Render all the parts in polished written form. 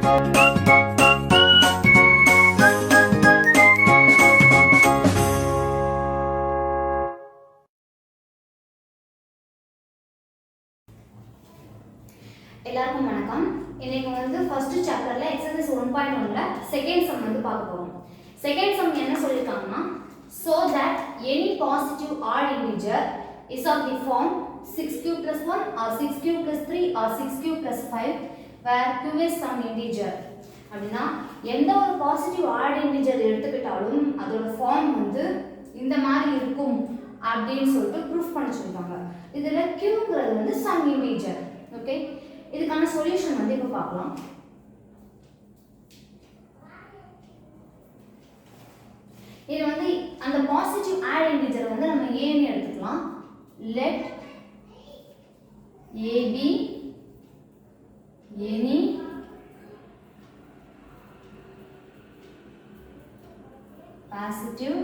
எல்லாருக்கும் வணக்கம். இன்னைக்கு வந்து ஃபர்ஸ்ட் சாப்டர்ல எக்ஸர்சைஸ் 1.1ல செகண்ட் சம் வந்து பார்க்க போறோம். செகண்ட் சம் என்ன சொல்லிருக்காங்கன்னா, so that any positive odd integer is of the form 6q plus 1 or 6q plus 3 or 6q plus 5 where q is some integer. அப்படினா எந்த ஒரு பாசிட்டிவ் ஆட் இன்டிஜர் எடுத்துக்கிட்டாலும் அதோட form வந்து இந்த மாதிரி இருக்கும் அப்படின்னு சொல்லிட்டு ப்ரூஃப் பண்ண சொல்லிருக்காங்க. இதுல qங்கிறது வந்து some integer. ஓகே, இதுக்கான சொல்யூஷன் வந்து இப்ப பார்க்கலாம். இது வந்து அந்த பாசிட்டிவ் ஆட் இன்டிஜர் வந்து நம்ம a ன்னு எடுத்துக்கலாம். let a be any positive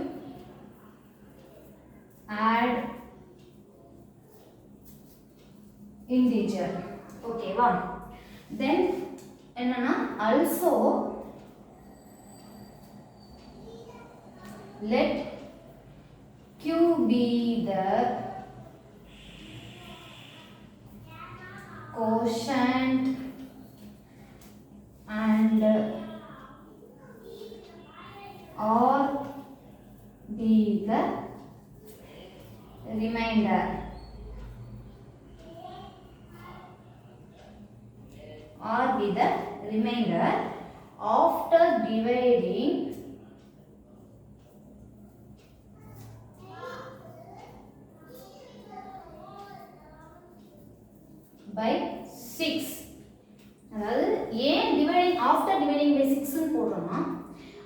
add integer. Okay va, then enna also let q be the quotient and or be the remainder or be the remainder after dividing by 6. அதாவது ஏன் dividing after dividing by 6 ன்னு போடுறோம்னா,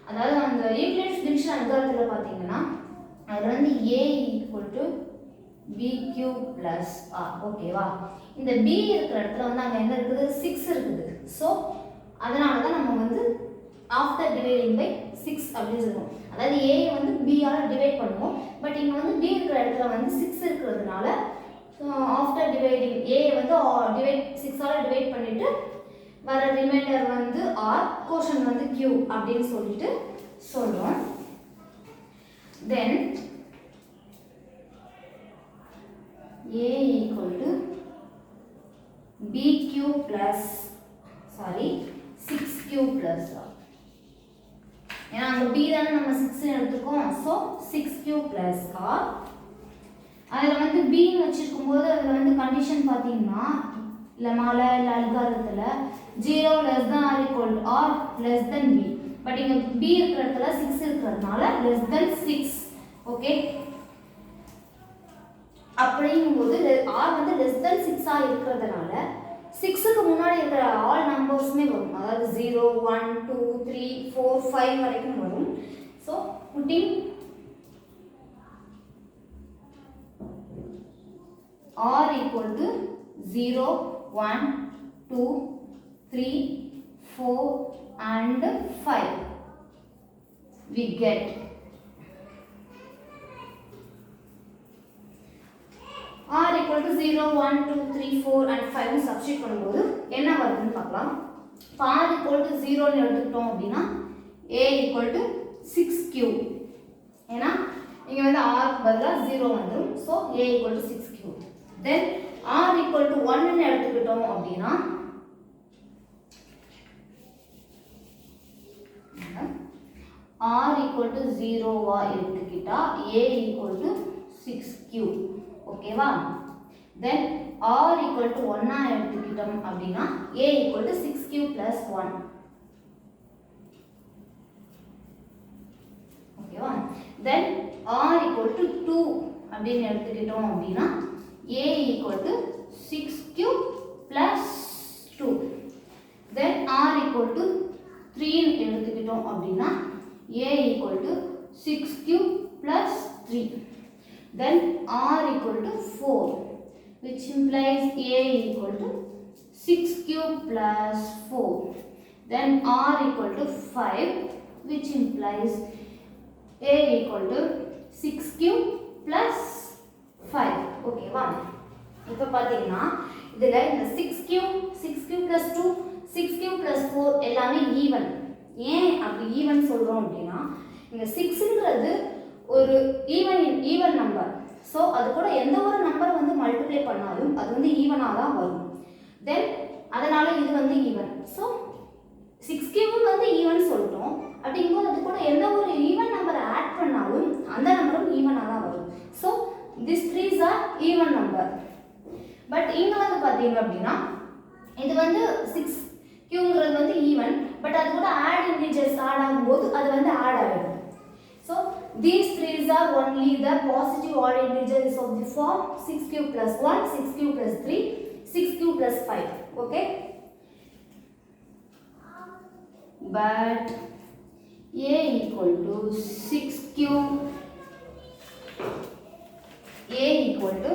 அதாவது அந்த Euclid's division அல்காரிதம்ல பாத்தீங்கன்னா அதுல வந்து a bq plus r. ஓகேவா, இந்த b இருக்கிற இடத்துல வந்து அங்க என்ன இருக்குது, 6 இருக்குது. சோ அதனால தான் நம்ம வந்து ஆஃப்டர் டிவைடிங் பை 6 அப்படி சொல்றோம். அதாவது a வந்து b ஆல டிவைட் பண்ணுவோம். பட் இங்க வந்து b இருக்கிற இடத்துல வந்து 6 இருக்கிறதுனால ஆஃப்டர் டிவைடிங் a வந்து டிவைட் 6 ஆல டிவைட் பண்ணிட்டு வர ரிமைண்டர் வந்து r, கோஷன் வந்து q அப்படினு சொல்லிட்டு சொல்றோம். then a equal to bq plus 6q plus r. ஏன்னா அங்க b தான நம்ம 6 எடுத்துக்கோம். So 6q plus r. அதுல வந்து b ன்னு வச்சிருக்கும்போது அதுல வந்து கண்டிஷன் பாத்தீங்கன்னா லெமால இல்ல அல்காரிதத்துல 0 less than or equal to or less than b. But இங்க b இருக்கிற இடத்துல 6 இருக்கிறதுனால less than 6. ஓகே, அப்படிங்கும்போது r வந்து less than 6 ஆ இருக்கிறதுனால 6க்கு முன்னாடி இருக்கிற all நம்பர்ஸ்மே வரும். அதாவது 0 1 2 3 4 5 வரைக்கும் வரும். So putting r equal to 0 1 2 3 4 and 5 we get r equal to 0 1 2 3 4 and 5 னு சப்ஸ்டிட்யூட் பண்ணும்போது என்ன வருதுன்னு பார்க்கலாம். r equal to 0 ன்னு எடுத்துட்டோம் அப்படினா a equal to 6q. ஏனா இங்க வந்து r பதிலா 0 வந்துரும். So a equal to 6q. then r equal to 1 ன்னு எடுத்துக்கிட்டோம் அப்படினா r equal to 0 வா எடுத்துக்கிட்டா a equal to 6q. ஓகேவா, then r equal to 1 ஆ எடுத்துக்கிட்டோம் அப்படினா a equal to 6q plus 1. ஓகேவா, then r equal to 2 அப்படின்னு எடுத்துக்கிட்டோம் அப்படினா a equal to 6q plus 2. then r equal to 3 எடுத்துக்கிட்டோம் அப்படினா a equal to 6q plus 3. then r equal to 4, which implies a equal to 6q plus 4. then r equal to 5, which implies a equal to 6q plus 5. ஓகேவா, இப்போ பாத்தீங்கன்னா இதுல இந்த 6q plus 2 6q plus 4 எல்லாமே எல்லாமே even. ஏன் அப்படி even சொல்கிறோம் அப்படின்னா இங்கே 6ங்கிறது ஒரு ஈவன் நம்பர். ஸோ அது கூட எந்த ஒரு நம்பரை வந்து மல்டிப்ளை பண்ணாலும் அது வந்து ஈவனாக தான் வரும். தென் அதனால் இது வந்து ஈவன். ஸோ 6 வந்து ஈவன் சொல்லிட்டோம். அப்படிங்கும்போது அது கூட எந்த ஒரு ஈவன் நம்பரை ஆட் பண்ணாலும் அந்த நம்பரும் ஈவனாக தான் வரும். So this 3s are even number. But இங்கே வந்து பார்த்தீங்க அப்படின்னா இது வந்து 6ங்கிறது வந்து ஈவன். பட் அது கூட ஆட் இன்டிஜர்ஸ் ஆட் ஆகும்போது அது வந்து ஆட் ஆகிடும். So these 3s are only the positive odd integers of the form 6 plus 1, 6 plus 3, 6 plus 5. Okay? But a equal to 6 a equal to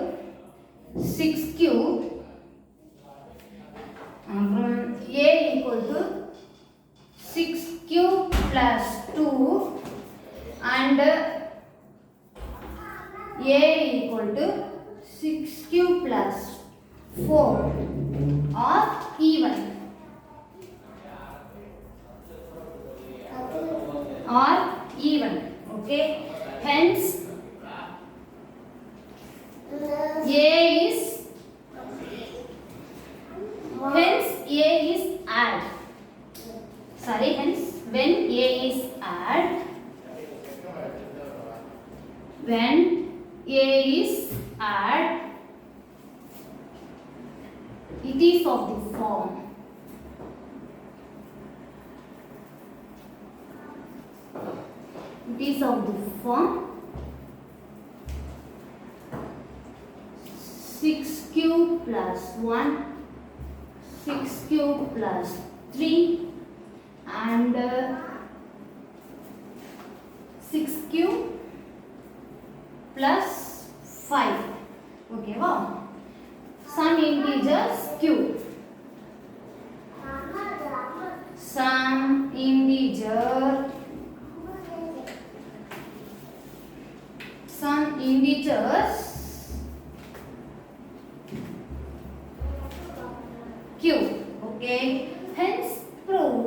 6 a equal to 6 plus 2 and a equal to 6 plus 4 are even. Are even. Okay. Hence a is add. Sorry. Hence when a is add. When a is add, it is of the form it is of the form 6 plus 1, 6 plus 3 and 6 plus 5. Okay, wow. Some integers q. Some integers q. Okay. Hence prove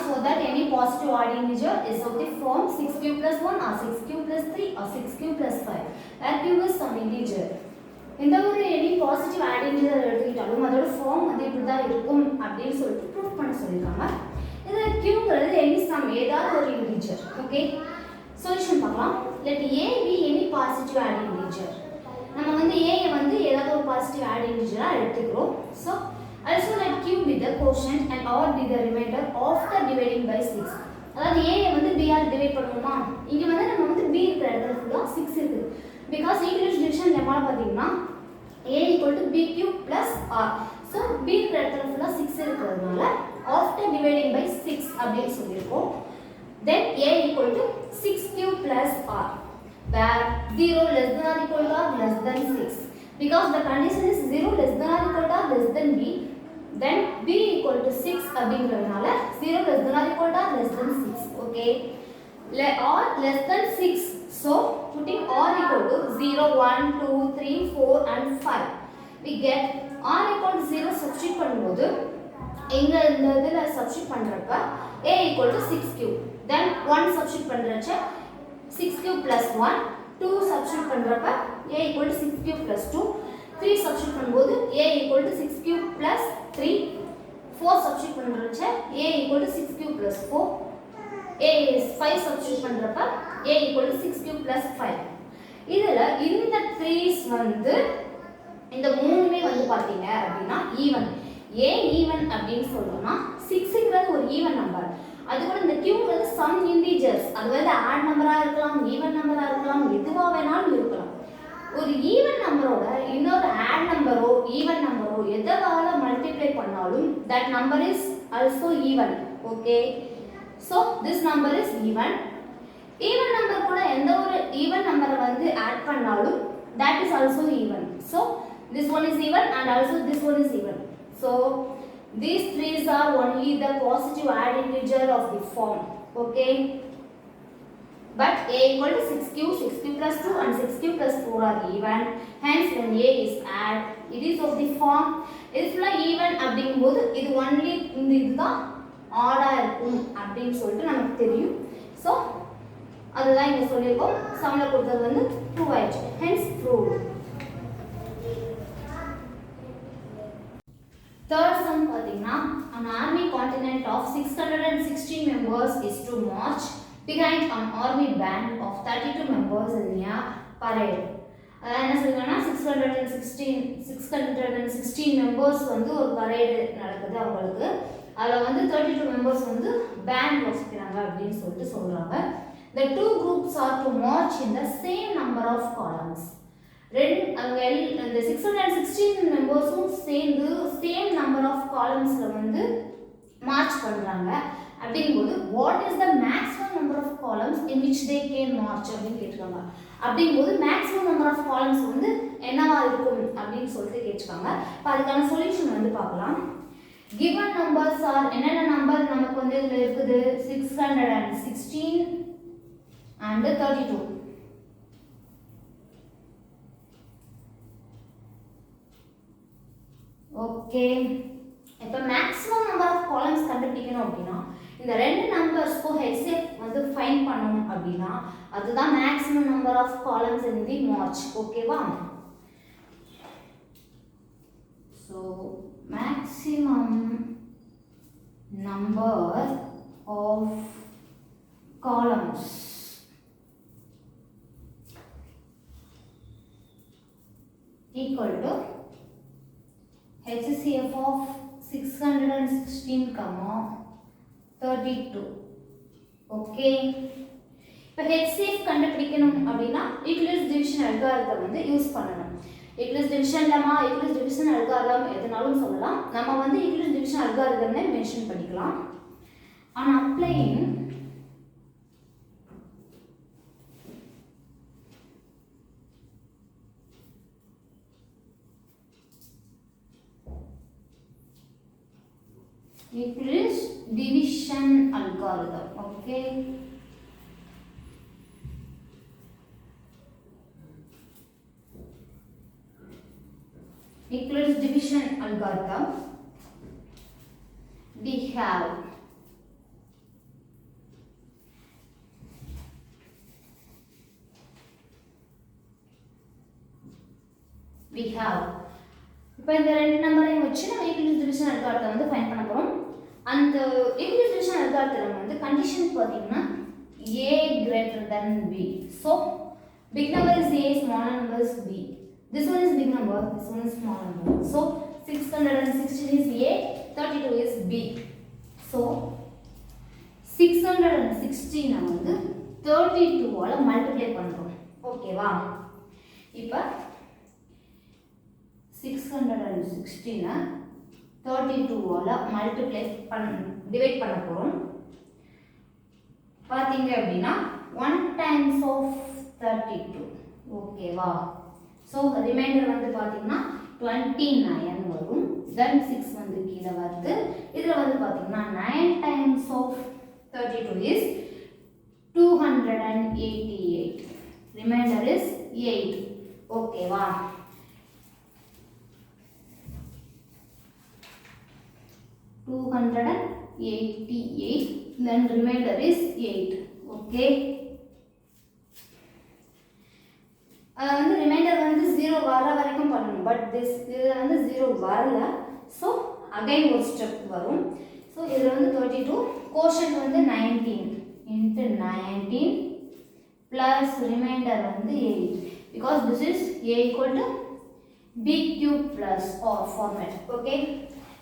so that any positive odd integer is of the form 6 plus 1 or 6 plus 3 or 6 plus 5. That q is some integer. இந்த ஒரு any positive add integer எடுத்துக்கிட்டாலும் அதோட form வந்து இப்படி தான் இருக்கும் அப்படின்னு சொல்லிட்டு ப்ரூவ் பண்ண சொல்லியிருக்காங்க. இது q-ங்கிறது எனி சம் ஏதாவது ஒரு இன்டிஜர். ஓகே, சொல்யூஷன் பார்க்கலாம். Let a be any positive add integer. நம்ம வந்து a வந்து ஏதாவது ஒரு பாசிட்டிவ் ஆட் இன்டிஜரா எடுத்துக்கிறோம். So also let q be the quotient and r be the remainder after dividing by 6. அதாவது a வந்து b ஆல் டிவைட் பண்ணுவோமா, இங்க வந்து நம்ம வந்து b இருக்கிற இடத்துல ஃபுல்லா 6 இருக்கு. பிகாஸ் ஈக்குவேஷன் டிவிஷன் லெமால பாத்தீங்கன்னா a equal to bq plus r. so b இருக்கிற இடத்துல ஃபுல்லா 6 இருக்கிறதுனால after dividing by 6 அப்படினு சொல்லிருக்கோம். then a equal to 6q plus r where 0 less than or equal to or less than 6. because the condition is 0 less than or equal to or less than b, then b equal to 6 அப்படிங்கறதுனால 0 less than or equal to or less than 6. okay, or less than 6. so putting r equal to 0 1 2 3 4 and 5 we get r equal to 0 substitute பண்ணும்போது இங்க இந்த இதுல substitute பண்றப்ப a equal to 6q, then 1 substitute பண்றச்ச 6q plus 1, 2 substitute பண்றப்ப a equal to 6q plus 2, 3 substitute பண்ணும்போது a equal to 6q plus 3, 4 substitute பண்றச்ச a equal to 6q plus 4, a is 5 substitute பண்றப்ப a equal to 6q plus 5. இதுல இந்த 3s வந்து இந்த மூணுமே வந்து பாத்தீங்க அப்படினா ஈவன். ஏன் ஈவன் அப்படினு சொல்றோம்னா 6ங்கிறது ஒரு ஈவன் நம்பர். அது கூட இந்த qங்கிறது சம் இன்டிஜர்ஸ். அது வந்து ஆட் நம்பரா இருக்கலாம், ஈவன் நம்பரா இருக்கலாம், எதுவா வேணாலும் இருக்கலாம். ஒரு ஈவன் நம்பரோட இன்னொரு ஆட் நம்பரோ ஈவன் நம்பரோ எதவால மல்டிப்ளை பண்ணாலும் that number is also even. okay, so this number is even. Even number கூட எந்த ஒரு ஈவன் நம்பரை வந்து ஆட் பண்ணாலும் that is also even. so this one is even and also this one is even. so these threes are only the positive add integer of the form. okay, but a equal to 6q plus 2 and 6q plus 4 are even. Hence when a is add, it is of the form இது ஃபுல்லா even அப்படிங்கும்போது இது only இந்த இதுதான் ஆடா இருக்கும் அப்படின்னு சொல்லிட்டு நமக்கு தெரியும். ஸோ அதுதான் இங்கே சொல்லியிருக்கோம். சம்மில் கொடுத்தது வந்து ட்ரூ ஆயிடுச்சு. Hence true. Third sum பார்த்தீங்கன்னா an army contingent of 616 members is to march behind an army band of 32 members in a parade. அதான் என்ன சொல்லுங்கன்னா 616 மெம்பர்ஸ் வந்து ஒரு பரேடு நடக்குது அவங்களுக்கு. அதில் வந்து 32 மெம்பர்ஸ் வந்து பேண்ட் வச்சுக்கிறாங்க அப்படின்னு சொல்லிட்டு சொல்கிறாங்க. The two groups are to march in the same number of columns. அங்கே இந்த 616 மெம்பர்ஸும் சேர்ந்து சேம் நம்பர் ஆஃப் காலம்ஸில் வந்து மார்ச் பண்ணுறாங்க. அப்படிங்கும்போது what is the maximum number of columns in which they can march அப்படின்னு கேட்டிருக்காங்க. அப்படிங்கும்போது மேக்ஸிமம் நம்பர் ஆஃப் காலம்ஸ் வந்து என்னவா இருக்கும் அப்படின்னு சொல்லிட்டு கேட்டிருக்காங்க. இப்போ அதுக்கான சொல்யூஷன் வந்து பார்க்கலாம். கிவன் நம்பர்ஸ் ஆர் என்னென்ன நம்பர் நமக்கு வந்து இதில் இருக்குது 616 and 32. ஓகே, இப்போ மேக்ஸிமம் நம்பர் ஆஃப் காலம்ஸ் கண்டுபிடிக்கணும் அப்படின்னா இந்த ரெண்டு நம்பர்ஸ்க்கும் HCF வந்து ஃபைண்ட் பண்ணணும் அப்படின்னா அதுதான் maximum number of columns in the march. ஓகேவா? So maximum number of columns equal to HCF of 616, 32. Okay, இப்போ HCF கண்டுபிடிக்கணும் அப்படின்னா யூக்ளிட்ஸ் டிவிஷன் அல்காரிதம் வந்து யூஸ் பண்ணணும். Euclid's division lemma, Euclid's division algorithm எதுனாலும் சொல்லலாம். நம்ம வந்து யூக்ளிட்ஸ் டிவிஷன் அல்காரிதம்னே மென்ஷன் பண்ணிக்கலாம். On applying Euclid's division algorithm. Okay, Euclid's division algorithm, we have இப்போ இந்த ரெண்டு நம்பரையும் வச்சு நம்ம யூக்ளிட்ஸ் டிவிஷன் அல்காரிதம் வந்து ஃபைண்ட் பண்ண போகிறோம். அந்த யூக்ளிட்ஸ் டிவிஷன் அல்காரிதம் வந்து கண்டிஷன் பார்த்தீங்கன்னா a greater than b. So big number is a, small number is b. This one is big number, this one is small number. So 616 is a, 32 is b. So 616 வந்து 32 ஆல multiply பண்றோம். ஓகேவா? இப்போ 616 32 ஆல multiply divide பண்ண போறோம். பாத்தீங்க அப்படினா 1 டைம்ஸ் ஆஃப் 32. ஓகேவா? சோ ரிமைண்டர் வந்து பாத்தீங்கன்னா 29 வரும். then 6 வந்து கீழ வருது. இதுல வந்து பாத்தீங்கன்னா 9 times of 32 is 288. Remainder is 8. ஓகேவா? 288, then remainder is 8. Okay, வந்து ரிமைண்டர் வந்து 0 வர வரைக்கும் பண்ணணும். பட் இதுல வந்து 0 வரல. ஸோ அகைன் ஒரு ஸ்டெப் வரும். ஸோ இதில் வந்து 32 கோஷன்ட் வந்து 19 into 19 plus remainder வந்து 8 because this is a equal to b cube plus or format. Okay,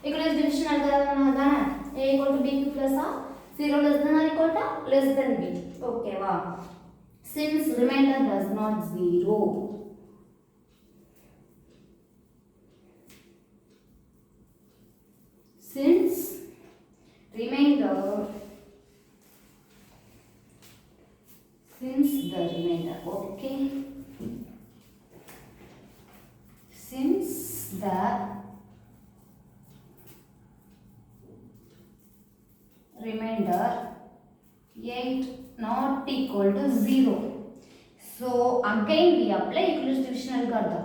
Euclid's division algorithm தானே a equal to b cube plus or 0 less than or equal to less than b. Okay வா? Since remainder does not 0, since remainder okay, since the remainder 8 not equal equal to 0. So again we apply Euclid's division algorithm.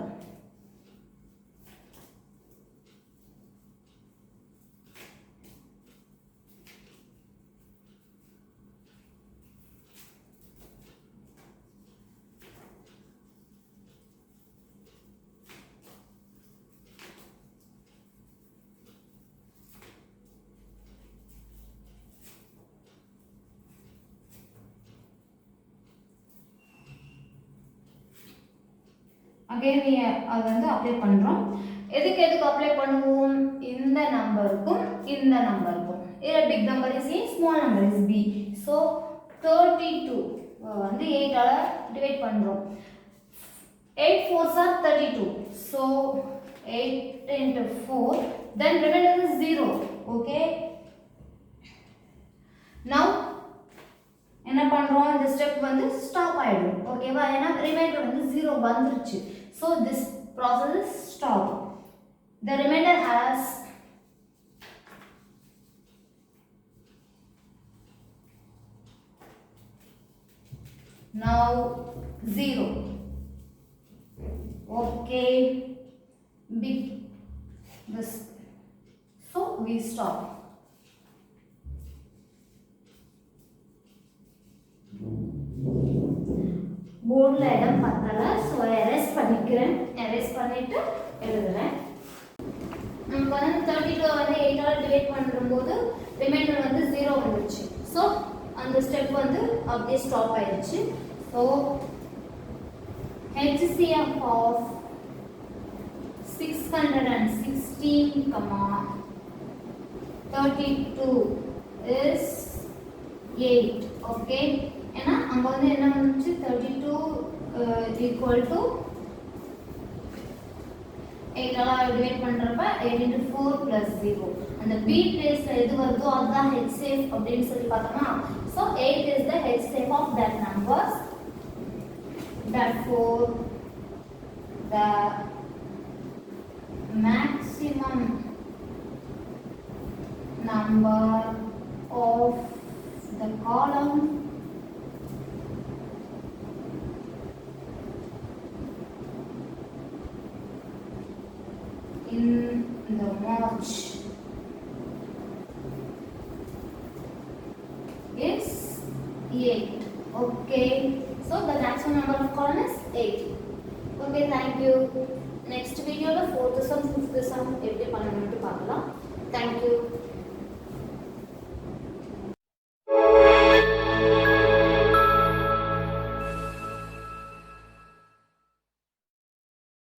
Again we அது வந்து apply பண்றோம். எதுக்கு apply பண்ணுவோம்? இந்த நம்பருக்கும் இந்த நம்பருக்கும். here a big number is a, small number is b. So 32 வந்து 8 ஆல டிவைட் பண்றோம். 8 4s are 32. So 8 into 4, then remainder is 0. Okay, now என்ன பண்றோம்? இந்த ஸ்டெப் வந்து ஸ்டாப் ஆயிடும். ஓகேவா? ஏனா ரிமைண்டர் வந்து 0 வந்துருச்சு. So this process is stopped. The remainder has now 0. Okay, big this. So we stop. போர்டில் இடம் பத்தலை, ஸோ எரேஸ் பண்ணிக்கிறேன். எரேஸ் பண்ணிவிட்டு எழுதுறேன். நம்ம வந்து 32 வந்து 8ஆல் டிவைட் பண்ணும்போது ரிமைண்டர் வந்து 0 வந்துச்சு. ஸோ அந்த ஸ்டெப் வந்து அப்படியே ஸ்டாப் ஆயிடுச்சு. So HCF of 616, 32 is 8. Okay, ஏன்னா அங்கே வந்து என்ன வந்துச்சு? 32 equal to 8ஆல் டிவைட் பண்ணுறப்ப 8 into 4 plus 0. அந்த B பிளேஸில் எது வருதோ அதுதான் HCF அப்படின்னு சொல்லி பார்த்தோமா? So 8 is the HCF of that numbers. Therefore, the maximum number of the column in the March is 8. Okay, so the maximum number of column is 8. Okay, thank you. Next video la 4th sum 5th sum எப்படி பண்ணனும்னு பார்க்கலாம். Thank you.